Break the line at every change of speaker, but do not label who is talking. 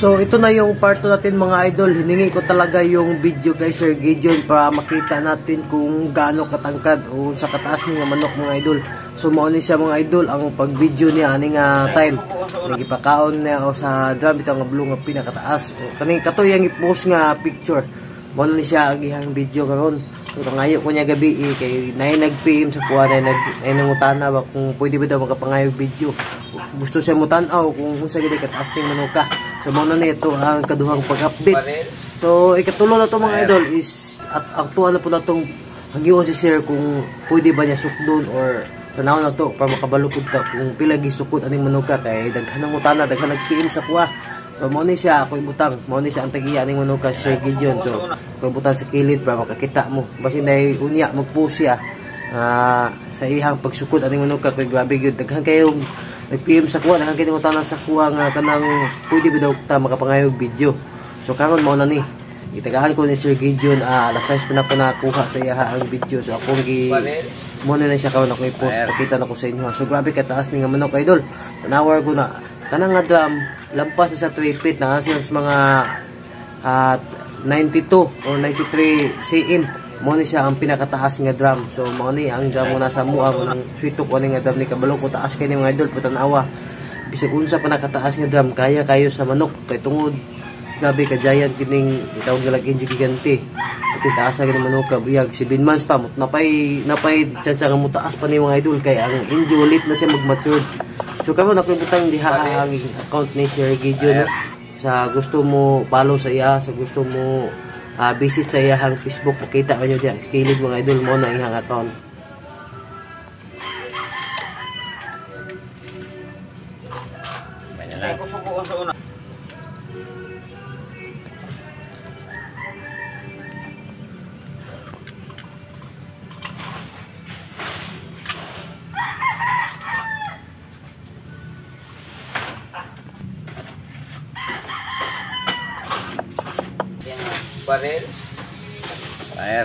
So ito na yung part 2 natin mga idol. Hiningi ko talaga yung video kay Sir Gideon para makita natin kung gaano katangkad o sa kataas niya manok mga idol. So mao ni siya mga idol ang pag-video niya aning time. Nagipakaon niya o sa drum bitaw nga blue nga pinakataas. Kaning katoy ang i-post nga picture. Mao ni siya ang ihang video karon. So kangayo ko niya gabi kay nay nag-PM sa kuha na nangutana ba kung pwede ba daw makapangayog video. Gusto siya mo tan-aw kung unsa gid kataas ning manok ka. So mao na nito ang kaduhang pag-update. So ikatulo na to mga idol is at aktual na po na tong hangyo si Sir kung pwede ba niya sukdon or tanaw na to para makabalukod ta kung pila gisukod aning manok ka kay daghan nang utana daghan nag-PM sa kuha. So mao ni siya ako ibutang mao ni siya ang tagiya ning manok ka Sir Gideon. So ako ibutang sa kilid para makakita mo basin dai unya magpost siya sa ihang pagsukod aning manok ka kay grabe gyud daghan kayo nag-PM sa kuha daghan kayo utana sa kuha nga kanang pwede ba daw ta makapangayog video. So karon mao na ni gitagahan ko ni Sir Gideon alas 6 pa na nakuha sa iya ang video. So akong mo na siya karon ako i-post pakita na ko sa inyo. So grabe kataas ni nga manok idol. Tanawar ko na kanang nga drum lampas sa 3 feet na siya mga 92 or 93 cm. Mo ni siya ang pinakataas nga drum. So mo ni ang drum mo nasa mua ng sweeto ko nga drum ni kabalo ko taas kay ni mga idol patanawa. Bisag unsa pa nakataas nga drum kaya kayo sa manok kay tungod grabe ka giant kining itawag nga lag gigante. Pati taas sa ganun manok ka biyag 7 months pa napay chance nga mutaas pa ni mga idol kay ang injo ulit na siya mag-mature. So karon ako ibutang diha ang account ni Sir Gideon sa gusto mo follow sa iya, sa gusto mo visit sa iyang Facebook, makita ko nyo diyan kilid mga idol mo na iyang account.
Ay ko suko sa una. Baril.
Air.